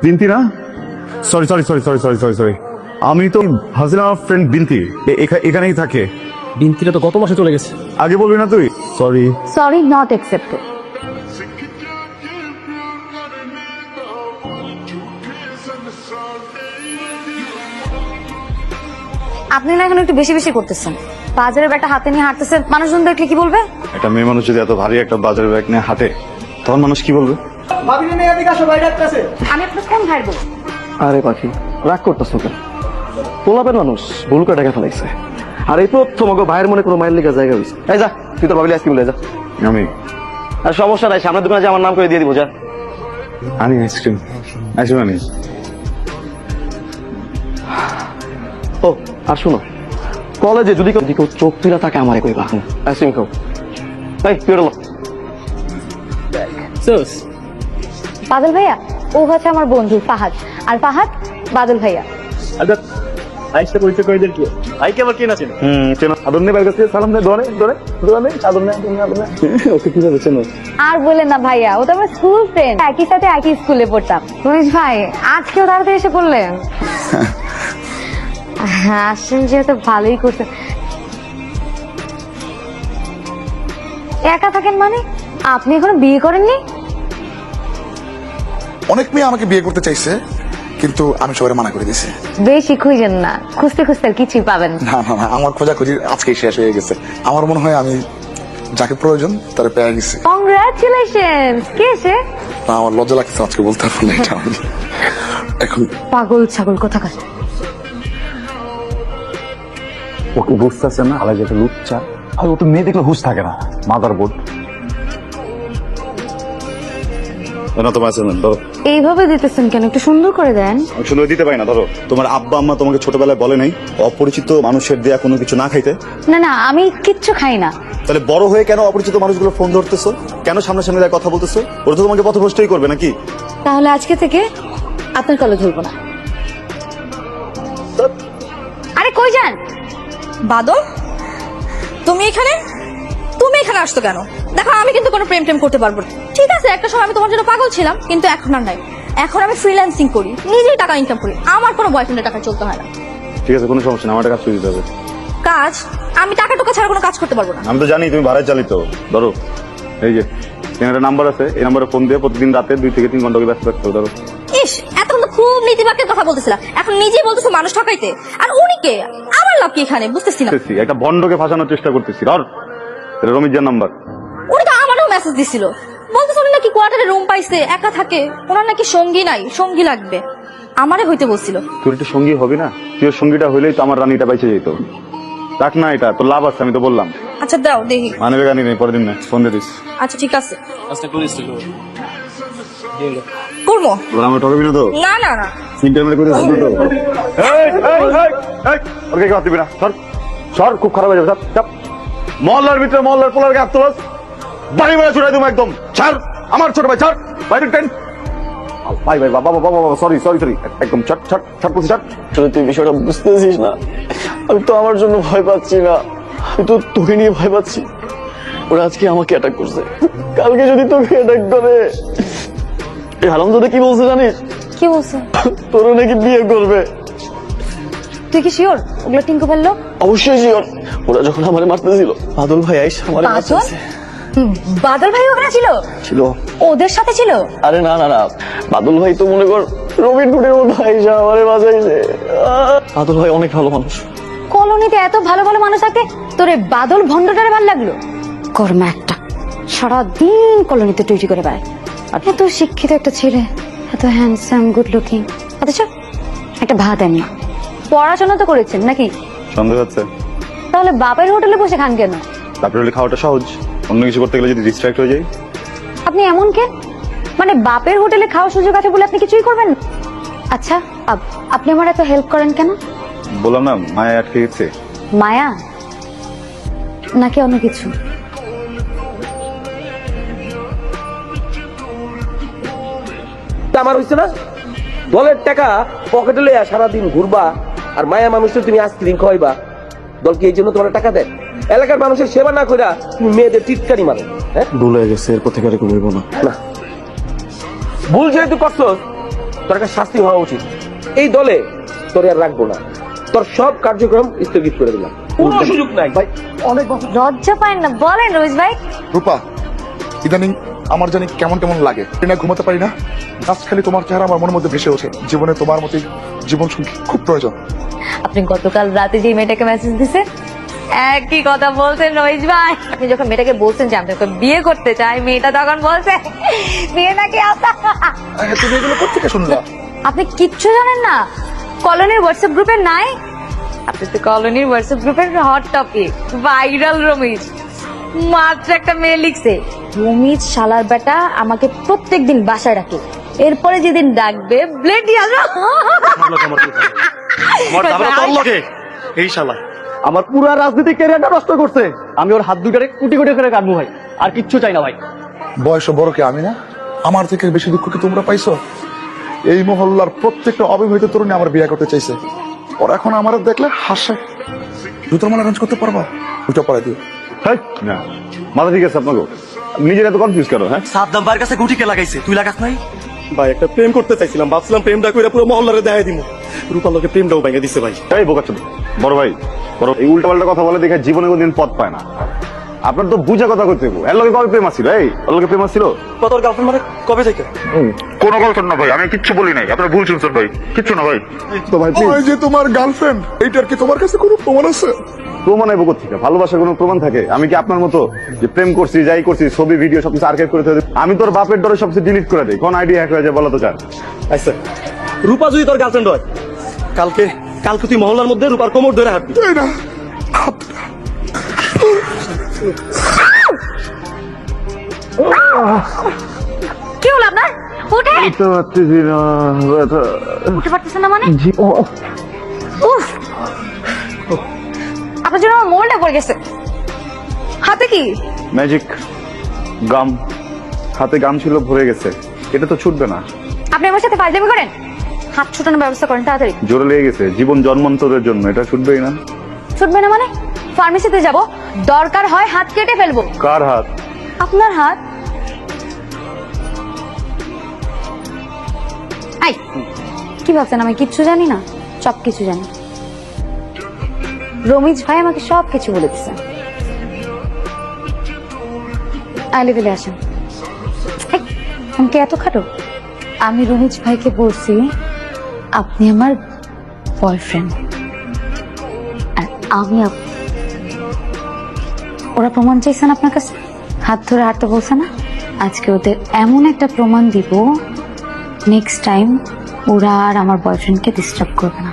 বিনতি না, sorry sorry sorry sorry sorry sorry sorry, আমি তো হাসিনা ফ্রেন্ড বিনতি, এখানেই থাকে। বিনতিটা তো গত মাসে চলে গেছে। আগে বলবি না তুই? সরি। Sorry not accepted. আপনি না এখন একটু বেশি বেশি করতেছেন। বাজারের ব্যাগটা হাতে নিয়ে হাঁটতেছেন, মানুষজন দেখলে কি বলবে? একটা মেয়ে মানুষ যদি এত ভারী একটা বাজারের ব্যাগ নিয়ে হাঁটে, তখন মানুষ কি বলবে? আমি আপনার কোন ভাইয়ের বউ? আরে পাখি, রাগ করতেছো কেন? পোলাপের মানুষ ভুল করে টাকা ফেলাইছে, আর এই প্রথম ভাইয়ের মনে কোনো মায়ের লেগে জায়গা হয়েছে। এই যা, তুই তো ভাবলি আইসক্রিম লে যা। আমি আর সমস্যা নাই, সামনের দোকানে যে আমার নাম করে দিয়ে দিব, যা। আনি আইসক্রিম, আইসক্রিম আনি। ও আর শুনো, কলেজে যদি কেউ চোখ তুলে তাকে আমারে কইবা আইসক্রিম খাও। এই তুই লো বাদল ভাইয়া, ও হচ্ছে আমার বন্ধু ফাহাদ, আর ফাহাদ বাদল ভাইয়া। আইসটা পরিচয় করে দেন কি? আইকে আবার কেন আছেন? চেনো আদর নেই, বাইরে থেকে সালাম দে, ধরে ধরে ধরে আদর নেই, আদর নেই। ওকে কিভাবে চেনো? আর বলেন না ভাইয়া, ও তো আমার স্কুল ফ্রেন্ড, একই সাথে একই স্কুলে পড়তাম। রমেশ ভাই, আজকেও তাড়াতাড়ি এসে পড়লেন? হ্যাঁ, আসছেন যেহেতু ভালোই করছেন। একা থাকেন মানে? আপনি এখনো বিয়ে করেননি? অনেক মেয়ে আমাকে বিয়ে করতে চাইছে, কিন্তু আমি সবাই মানা করে দিয়েছি। বেশি খুঁজেন না, খুঁজতে খুঁজতে আর কিছুই পাবেন না। না না না, আমার খোঁজাখুঁজি আজকেই শেষ হয়ে গেছে। আমার মনে হয় আমি যাকে প্রয়োজন তারা পেয়ে গেছি। কংগ্রাচুলেশনস। কে সে? না, আমার লজ্জা লাগছে আজকে বলতে পারবো না এটা আমি। এখন পাগল ছাগল কোথাকার। ওকে বুঝতেছে না, আলাদা যেটা লুচ্চা, আর ও তো মেয়ে দেখলে হুঁশ থাকে না, মাদার বোর্ড। এইভাবে দিতেছেন কেন? একটু সুন্দর করে দেন। সুন্দর দিতে পারি না। ধরো, তোমার আব্বা আম্মা তোমাকে ছোটবেলায় বলে নাই অপরিচিত মানুষের দেয়া কোনো কিছু না খাইতে? না না, আমি কিচ্ছু খাই না। তাহলে বড় হয়ে কেন অপরিচিত মানুষগুলো ফোন ধরতেছো? কেন সামনাসামনি দাঁড়িয়ে কথা বলতেছো? ওরা তো তোমাকে পথভ্রষ্টই করবে নাকি? তাহলে আজকে থেকে আপনার কলে ধরবো না। আরে কই যান? বাদল, তুমি এখানে আসতো কেন? দেখো, আমি কিন্তু কোনো প্রেম টেম করতে পারবো না। ঠিক আছে, একটা সময় আমি তোমার জন্য পাগল ছিলাম, কিন্তু এখন আর নাই। এখন আমি ফ্রিল্যান্সিং করি, নিজেই টাকা ইনকাম করি, আমার কোনো বয়ফ্রেন্ডের টাকা চলতে হয় না। ঠিক আছে, কোনো সমস্যা না, আমার একটা কাজ করে দিতে হবে। কাজ? আমি টাকা টুকা ছাড়া কোনো কাজ করতে পারবো না। আমি তো জানি তুমি ভাড়ায় চালিত। ধরো, এই যে একটা নাম্বার আছে, এই নাম্বারে ফোন দিয়ে প্রতিদিন রাতে 2 থেকে 3 ঘন্টা ব্যস্ত থাকতে হবে। ধরো। ইস, এতক্ষণ তো খুব নীতিবাক্যের কথা বলতেছিলাম, এখন নিজেই বলতেছো মানুষ ঠকাইতে। আর উনি কে? আমার লাভ কি এখানে? বুঝতেছি না। একটা ভন্ডকে ফাঁসানোর চেষ্টা করতেছি। ধর, এটা রমিজার নাম্বার। উনি তো আমারও মেসেজ দিছিল, বলতেছে উনি নাকি কোয়ার্টারে রুম পাইছে, একা থাকে, ওনার নাকি সঙ্গী নাই, সঙ্গী লাগবে। আমারে হইতে বলছিল। তোর একটু সঙ্গী হবে না? তুই সঙ্গীটা হইলেই তো আমার রানীটা বাইচে যেত। রাখ না, এটা তোর লাভ আছে, আমি তো বললাম। আচ্ছা দাও দেখি। মানবে গানি নেই, পরের দিন না, ফোন দিয়ে দিস। আচ্ছা ঠিক আছে, করবো। আমার ঠকাবি না তো? না না না, ইন্টারনেট করে তো। ওকে কেউ দিবি না, সর সর, খুব খারাপ হয়ে যাবে। সব সব মহল্লার ভিতরে মহল্লার পোলার গাছ তোলাস, বাড়ি বেড়া ছুড়াই তুমি একদম। ছাড়, আমার ছোট ভাই, ছাড় বাইরে ট্রেন। ভাই ভাই, বাবা বাবা বাবা, সরি সরি সরি, একদম ছাড় ছাড় ছাড় করছি, ছাড়। আসলে তুই বিষয়টা বুঝতেছিস না, আমি তো আমার জন্য ভয় পাচ্ছি না, আমি তো তোকে নিয়ে ভয় পাচ্ছি। ওরা আজকে আমাকে অ্যাটাক করছে, কালকে যদি তোকে অ্যাটাক করে। এই হারামজাদা কি বলছে জানিস? কি বলছে? তোরও নাকি বিয়ে করবে। তুই কি শিওর ওগুলো টিঙ্কু ফেললো? অবশ্যই শিওর। ওরা যখন আমারে মারতেছিল, বাদল ভাই আইসা আমারে মারতেছে। বাদল ভাই ওখানে ছিল? ছিল। ওদের সাথে ছিল? আরে না না না, বাদল ভাই তো মনে কর রবিন হুডের মতো আইসা আমারে বাঁচাইছে। বাদল ভাই অনেক ভালো মানুষ। কলোনিতে এত ভালো ভালো মানুষ থাকে, তোর এই বাদল ভন্ডটারে ভালো লাগলো? কর্মা একটা, সারাদিন কলোনিতে টুইটি করে বেড়ায়। এত শিক্ষিত একটা ছেলে, এত হ্যান্ডসাম, গুড লুকিং, অথচ একটা ভাত দেন না। পড়াশোনা তো করেছেন নাকি? সন্দেহ হচ্ছে। তাহলে বাপের হোটেলে বসে খান কেন? বাপের হোটেলে খাওয়াটা সহজ, অন্য কিছু করতে গেলে যদি ডিস্ট্রাক্ট হয়ে যায়। আপনি এমন কেন? মানে বাপের হোটেলে খাওয়ার সুযোগ আছে বলে আপনি কিছুই করবেন না? আচ্ছা, আপনি আমার এত হেল্প করেন কেন? বললাম না, মায়া আটকে গেছে। মায়া নাকি অন্য কিছু? আমার হইছে না, দলের টাকা পকেটে লইয়া সারাদিন ঘুরবা, আর মায়া মানুষের তুমি আইসক্রিম খাওয়াইবা। দল কি এই জন্য তোমার টাকা দেয়? এলাকার মানুষের সেবা না কইরা তুমি মেয়েদের টিটকারি মারো, হ্যাঁ? ভুল হয়ে গেছে, এরপর থেকে আর করব না। না, ভুল যেহেতু করছস তোর একটা শাস্তি হওয়া উচিত। এই দলে তোর আর রাখবো না, তোর সব কার্যক্রম স্থগিত করে দিলাম, কোনো সুযোগ নাই। ভাই অনেক বছর লজ্জা পায় না বলেন রোজ ভাই? রূপা, ইদানিং আমার জানি কেমন কেমন লাগে, না ঘুমাতে পারি না। আজ খালি তোমার চেহারা আমার মনের মধ্যে ভেসে ওঠে। জীবনে তোমার মতোই জীবন সঙ্গী খুব প্রয়োজন। আপনি গতকাল রাতে যে মেয়েটাকে মেসেজ দিছে একই কথা বলছেন রোজ ভাই। আপনি যখন মেয়েটাকে বলছেন যে আমি তোকে বিয়ে করতে চাই, মেয়েটা তখন বলছে বিয়ে নাকি আশা। তুমি এগুলো কোথেকে শুনলা? আপনি কিচ্ছু জানেন না? কলোনির হোয়াটসঅ্যাপ গ্রুপে নাই? আপনি তো কলোনির হোয়াটসঅ্যাপ গ্রুপের হট টপিক, ভাইরাল রমিজ। মাত্র একটা মেয়ে লিখছে, রমিজ শালার বেটা আমাকে প্রত্যেকদিন বাসায় ডাকে, এরপরে যেদিন ডাকবে ব্লেড দিয়ে আসবো। এই শালা আমার পুরো রাজনৈতিক ক্যারিয়ারটা নষ্ট করছে। আমি ওর হাত দুটারে কুটি কুটি করে কাটবো ভাই, আর কিচ্ছু চাই না ভাই। বয়স বড় কে আমি না? আমার থেকে বেশি দুঃখ কি তোমরা পাইছো? এই মহল্লার প্রত্যেকটা অবিবাহিত তরুণী আমার বিয়ে করতে চাইছে। ওরা এখন আমার দেখলে হাসে। জুতোর মালা অ্যারেঞ্জ করতে পারবা? ওইটা পরে দিও। হেই, না মাথা ঠিক আছে আপনাকে? নিজের এত কনফিউজ করো, হ্যাঁ? সাদ্দাম ভাইয়ের কাছে গুটিকে লাগাইছে, তুই লাগাস নাই? ভাই একটা প্রেম করতে চাইছিলাম, ভাবছিলাম প্রেমটা করে পুরো মহল্লারে দেখাই দিব। রূপার লোকে প্রেমটাও ভেঙে দিছে ভাই। এই বোকাচ্ছ বড় ভাই, বড় এই উল্টাপাল্টা কথা বলে দেখে জীবনে কোনদিন পথ পায় না। আপনার তো বুঝা কথা করতে হইব। এর লগে কবে প্রেম আসছিল? এই ওর লগে প্রেম আসছিল? তোর গার্লফ্রেন্ড মানে কবে থেকে? কোনো গার্লফ্রেন্ড না ভাই, আমি কিচ্ছু বলি নাই। আপনার ভুল শুনছেন ভাই, কিচ্ছু না ভাই। তো ভাই ওই যে তোমার গার্লফ্রেন্ড, এইটার কি তোমার কাছে কোনো প্রমাণ আছে? প্রমাণ আইব কোথেকে? ভালোবাসার কোনো প্রমাণ থাকে? আমি কি আপনার মতো যে প্রেম করছি, যাই করছি, ছবি ভিডিও সবকিছু আর্কাইভ করে দিই? আমি তোর বাপের ডরে সবকিছু ডিলিট করে দিই। কোন আইডিয়া হ্যাক হয়ে যায় বলো তো চান? আচ্ছা, রূপা যদি তোর গার্লফ্রেন্ড হয়, কালকে তুই মহল্লার মধ্যে রূপার কোমর ধরে হাঁটবি। এই না, কি হলো আপনার? উঠে উঠে পারতেছেন না মানে? উফ, আপনার জন্য আমার মোলটা পড়ে গেছে। হাতে কি? ম্যাজিক গাম, হাতে গাম ছিল, ভরে গেছে। এটা তো ছুটবে না। আপনি আমার সাথে ফাইজলামি করেন? হাত ছুটানোর ব্যবস্থা করেন তাড়াতাড়ি। জোরে লেগে গেছে, জীবন জন্মান্তরের জন্য। এটা ছুটবেই না। ছুটবে না মানে? ফার্মেসিতে যাব, দরকার হয় হাত কেটে ফেলবো। কার হাত? আপনার হাত। আই, কি ভাবছেন আমি কিচ্ছু জানি না? সব কিছু জানি। রমিজ ভাই আমাকে সব কিছু বলে দিচ্ছে। আইলে দিলে আসেন। আমাকে এত খাটো? আমি রমিজ ভাইকে বলছি আপনি আমার বয়ফ্রেন্ড, আর আমি ওরা প্রমাণ চাইছেন আপনার কাছে, হাত ধরে হাঁটতে বলছে না? আজকে ওদের এমন একটা প্রমাণ দিব, নেক্সট টাইম ওরা আর আমার বয়ফ্রেন্ডকে ডিস্টার্ব করবে না।